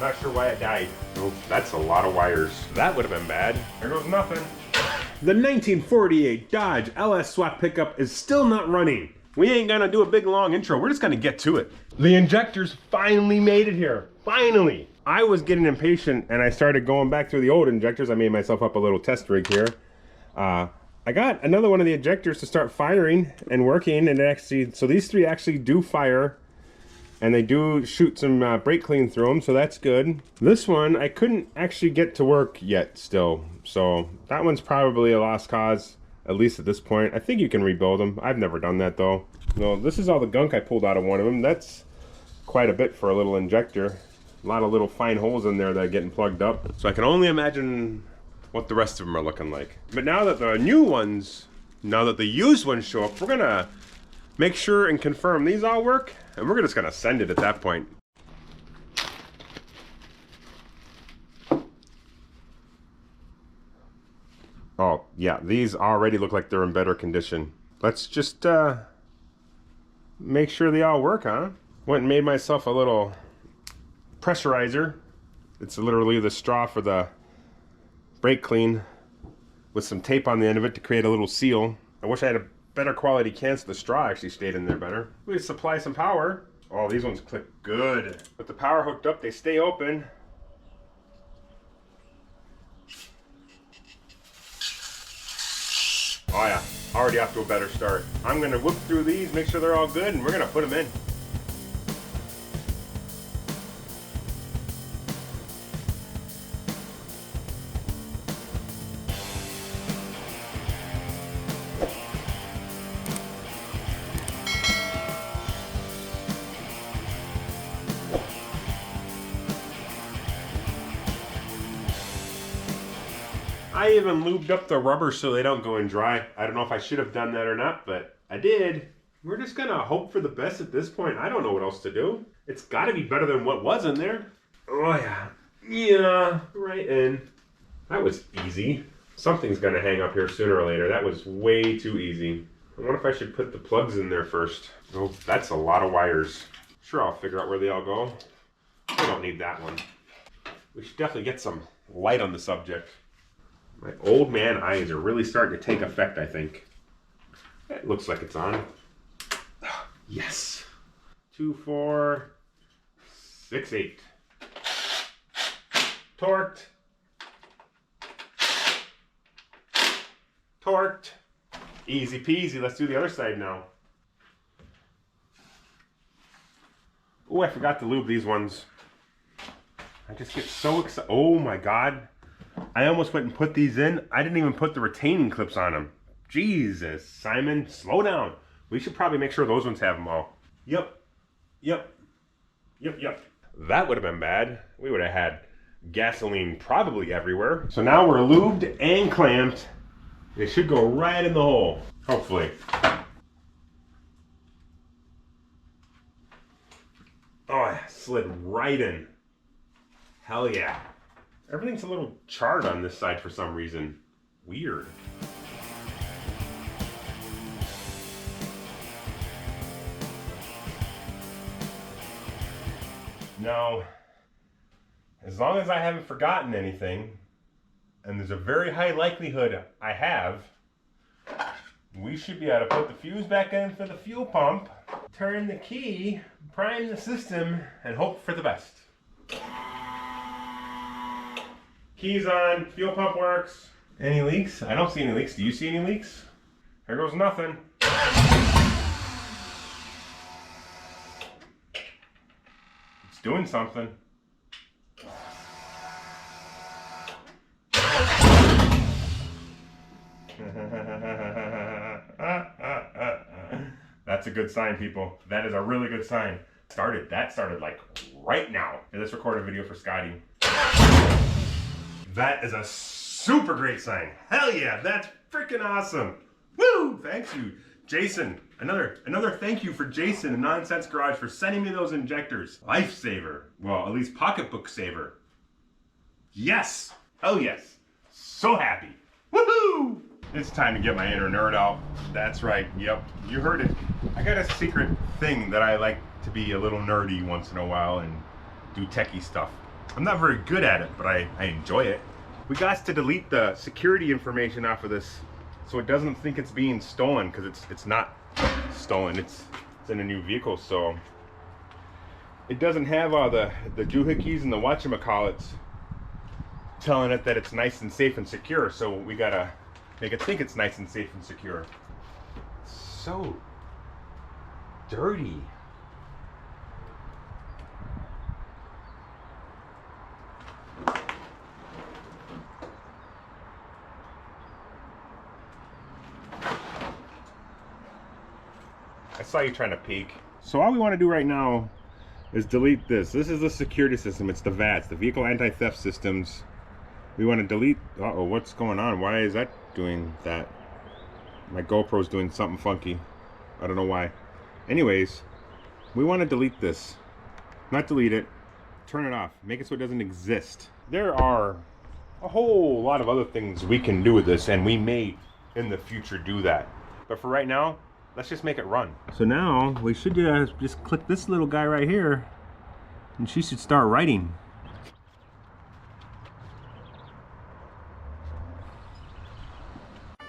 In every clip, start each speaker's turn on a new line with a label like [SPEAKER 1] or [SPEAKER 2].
[SPEAKER 1] Not sure why it died. Oh, that's a lot of wires. That would have been bad. There goes nothing. The 1948 Dodge LS swap pickup is still not running. We ain't gonna do a big long intro. We're just gonna get to it. The injectors finally made it here. Finally. I was getting impatient and I started going back through the old injectors. I made myself up a little test rig here. I got another one of the injectors to start firing and working, and actually, so these three actually do fire. And they do shoot some brake clean through them, so that's good. This one, I couldn't actually get to work yet still. So that one's probably a lost cause, at least at this point. I think you can rebuild them. I've never done that though. No, this is all the gunk I pulled out of one of them. That's quite a bit for a little injector. A lot of little fine holes in there that are getting plugged up. So I can only imagine what the rest of them are looking like. But now that the new ones, now that the used ones show up, we're gonna make sure and confirm these all work. And we're just gonna send it at that point. Oh, yeah, these already look like they're in better condition. Let's just make sure they all work, huh? Went and made myself a little pressurizer. It's literally the straw for the brake clean with some tape on the end of it to create a little seal. I wish I had a better quality can so the straw actually stayed in there better. We supply some power. Oh, these ones click good. With the power hooked up, they stay open. Oh yeah, already off to a better start. I'm gonna whip through these, make sure they're all good, and we're gonna put them in. I even lubed up the rubber so they don't go in dry. I don't know if I should have done that or not, but I did. We're just gonna hope for the best at this point. I don't know what else to do. It's gotta be better than what was in there. Oh yeah, yeah, right in. That was easy. Something's gonna hang up here sooner or later. That was way too easy. I wonder if I should put the plugs in there first. Oh, that's a lot of wires. Sure, I'll figure out where they all go. I don't need that one. We should definitely get some light on the subject. My old man eyes are really starting to take effect, I think. It looks like it's on. Yes. 2, 4, 6, 8. Torqued. Torqued. Easy peasy. Let's do the other side now. Oh, I forgot to lube these ones. I just get so excited. Oh my God. I almost went and put these in. I didn't even put the retaining clips on them. Jesus, Simon, slow down. We should probably make sure those ones have them all. Yep. That would have been bad. We would have had gasoline probably everywhere. So now we're lubed and clamped. They should go right in the hole, hopefully. Oh, I slid right in. Hell yeah. Everything's a little charred on this side for some reason. Weird. Now, as long as I haven't forgotten anything, and there's a very high likelihood I have, we should be able to put the fuse back in for the fuel pump, turn the key, prime the system, and hope for the best. Keys on, fuel pump works. Any leaks? I don't see any leaks. Do you see any leaks? Here goes nothing. It's doing something. That's a good sign, people. That is a really good sign. That started like right now. Let's record a video for Scotty. That is a super great sign. Hell yeah, that's freaking awesome. Woo! Thanks you, Jason. Another thank you for Jason and Nonsense Garage for sending me those injectors. Lifesaver. Well, at least pocketbook saver. Yes. Hell yes. So happy. Woohoo! It's time to get my inner nerd out. That's right. Yep. You heard it. I got a secret thing that I like to be a little nerdy once in a while and do techie stuff. I'm not very good at it, but I enjoy it. We got to delete the security information off of this so it doesn't think it's being stolen, because it's not stolen. It's in a new vehicle, so it doesn't have all the doohickeys and the whatchamacallits telling it that it's nice and safe and secure. So we gotta make it think it's nice and safe and secure. It's so dirty. I saw you trying to peek. So all we want to do right now is delete this. This is the security system. It's the VATS, the Vehicle Anti-Theft Systems. We want to delete. Uh-oh, what's going on? Why is that doing that? My GoPro's doing something funky. I don't know why. Anyways, we want to delete this. Not delete it. Turn it off. Make it so it doesn't exist. There are a whole lot of other things we can do with this, and we may in the future do that. But for right now, let's just make it run. So now we should just click this little guy right here, and she should start writing.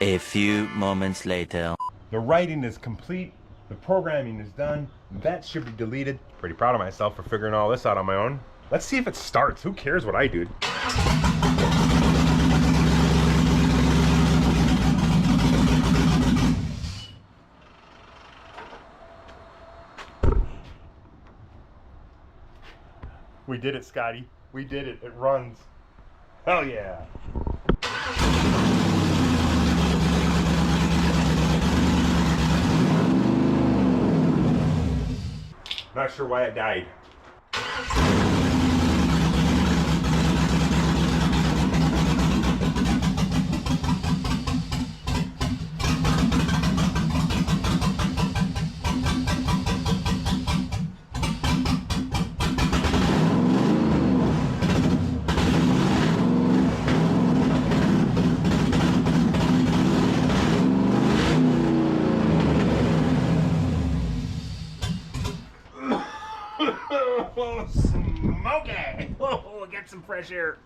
[SPEAKER 2] A few moments later.
[SPEAKER 1] The writing is complete. The programming is done. That should be deleted. Pretty proud of myself for figuring all this out on my own. Let's see if it starts. Who cares what I do? We did it, Scotty. We did it. It runs. Hell yeah. Not sure why it died. Smoky! Oh, get some fresh air.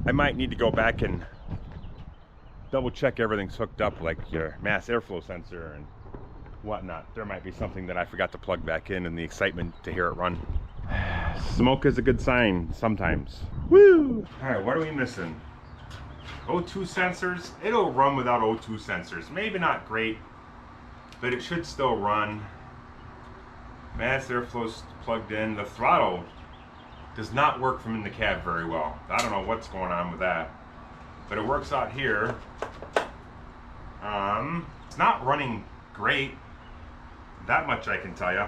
[SPEAKER 1] I might need to go back and double check everything's hooked up, like your mass airflow sensor and whatnot. There might be something that I forgot to plug back in the excitement to hear it run. Smoke is a good sign sometimes. Woo! Alright, what are we missing? O2 sensors. It'll run without O2 sensors. Maybe not great, but it should still run. Mass airflow's plugged in. The throttle does not work from in the cab very well. I don't know what's going on with that, but it works out here. It's not running great. That much I can tell you.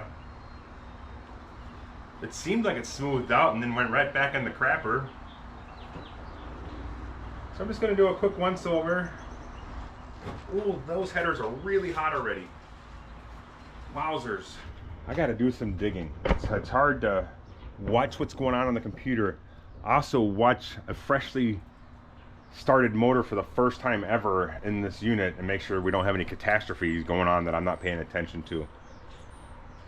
[SPEAKER 1] It seemed like it smoothed out and then went right back in the crapper. So I'm just gonna do a quick once over. Ooh, those headers are really hot already. Wowzers. I gotta do some digging. It's hard to watch what's going on the computer. Also watch a freshly started motor for the first time ever in this unit and make sure we don't have any catastrophes going on that I'm not paying attention to.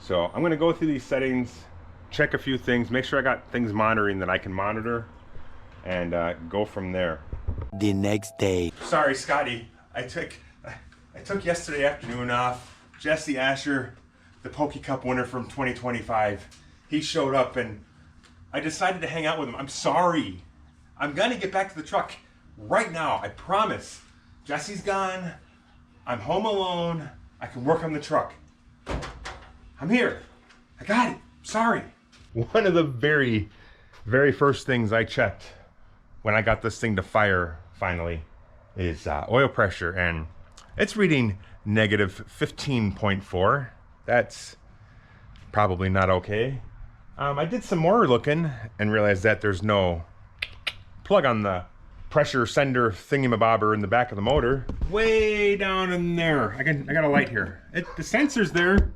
[SPEAKER 1] So I'm gonna go through these settings, check a few things, make sure I got things monitoring that I can monitor, and go from there.
[SPEAKER 2] The next day.
[SPEAKER 1] Sorry, Scotty. I took yesterday afternoon off. Jesse Asher, the Poke Cup winner from 2025, he showed up and I decided to hang out with him. I'm sorry. I'm gonna get back to the truck right now, I promise. Jesse's gone. I'm home alone. I can work on the truck. I'm here. I got it. Sorry. One of the very, very first things I checked when I got this thing to fire finally is oil pressure, and it's reading negative 15.4. That's probably not okay. I did some more looking and realized that there's no plug on the pressure sender thingamabobber in the back of the motor. Way down in there. I got a light here. The sensor's there.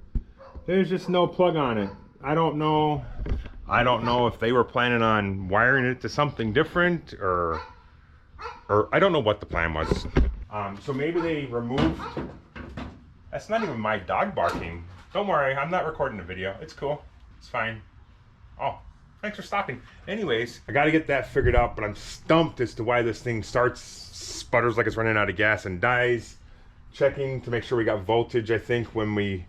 [SPEAKER 1] There's just no plug on it. I don't know if they were planning on wiring it to something different or I don't know what the plan was. So maybe they removed. That's not even my dog barking. Don't worry, I'm not recording the video. It's cool. It's fine. Oh, Thanks for stopping. Anyways, I gotta get that figured out, but I'm stumped as to why this thing sputters like it's running out of gas and dies. Checking to make sure we got voltage, I think, when we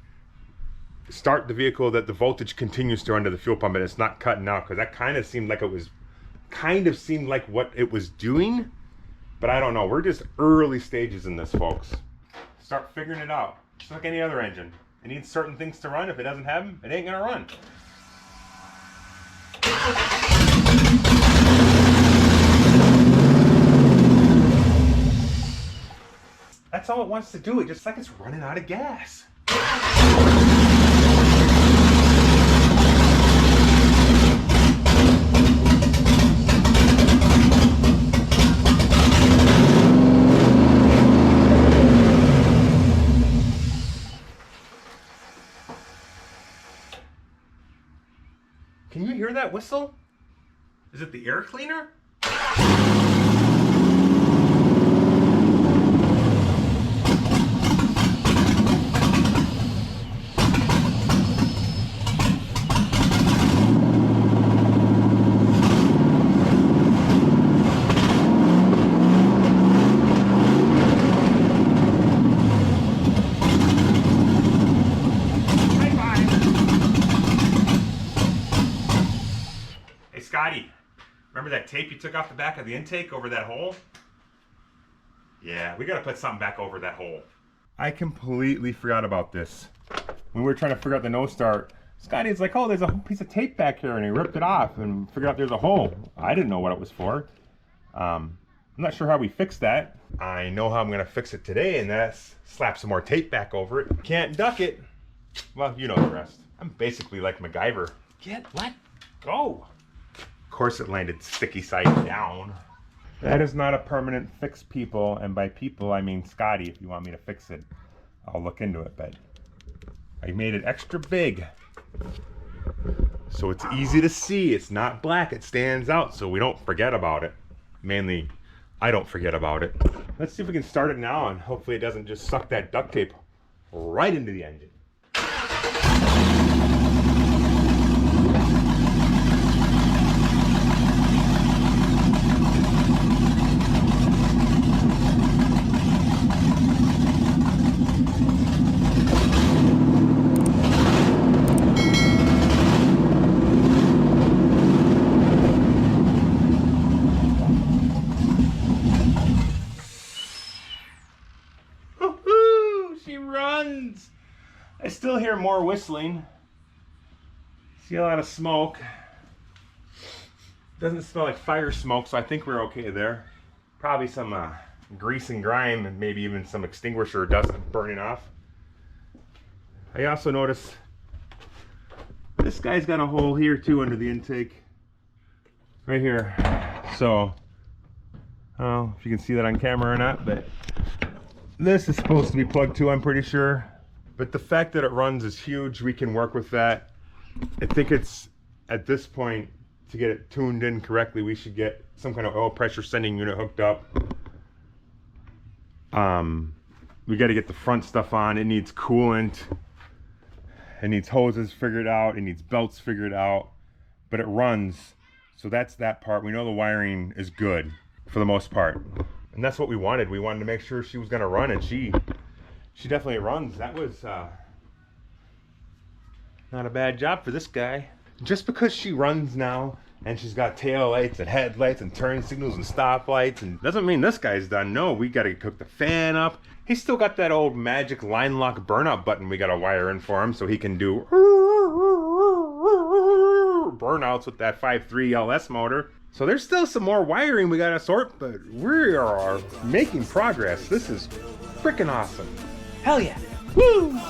[SPEAKER 1] start the vehicle, that the voltage continues to run to the fuel pump and it's not cutting out, because that kind of seemed like what it was doing, but I don't know. We're just early stages in this, folks. Start figuring it out. Just like any other engine. It needs certain things to run. If it doesn't have them, it ain't gonna run. That's all it wants to do. It just like it's running out of gas. Can you hear that whistle? Is it the air cleaner? Scotty, remember that tape you took off the back of the intake over that hole? Yeah, we gotta put something back over that hole. I completely forgot about this. When we were trying to figure out the no start, Scotty's like, oh, there's a piece of tape back here, and he ripped it off and figured out there's a hole. I didn't know what it was for. I'm not sure how we fixed that. I know how I'm gonna fix it today, and that's slap some more tape back over it. Can't duck it. Well, you know the rest. I'm basically like MacGyver. Let go. Of course it landed sticky side down. That is not a permanent fix, people, and by people I mean Scotty. If you want me to fix it, I'll look into it, but I made it extra big so it's easy to see. It's not black, it stands out so we don't forget about it. Mainly I don't forget about it. Let's see if we can start it now, and hopefully it doesn't just suck that duct tape right into the engine. I still hear more whistling. See a lot of smoke. Doesn't smell like fire smoke, so I think we're okay there. Probably some grease and grime, and maybe even some extinguisher dust burning off. I also notice this guy's got a hole here too under the intake. Right here. So, I don't know if you can see that on camera or not, but this is supposed to be plugged to, I'm pretty sure. But the fact that it runs is huge. We can work with that. I think it's, at this point, to get it tuned in correctly, we should get some kind of oil pressure sending unit hooked up. We got to get the front stuff on. It needs coolant. It needs hoses figured out. It needs belts figured out. But it runs. So that's that part. We know the wiring is good for the most part. And that's what we wanted. We wanted to make sure she was going to run, and she definitely runs. That was not a bad job for this guy. Just because she runs now and she's got tail lights and headlights and turn signals and stoplights, and doesn't mean this guy's done. No, we got to cook the fan up. He's still got that old magic line lock burnout button we got to wire in for him so he can do burnouts with that 5.3 LS motor. So there's still some more wiring we got to sort, but we are making progress. This is freaking awesome.
[SPEAKER 3] Hell yeah.
[SPEAKER 1] Woo!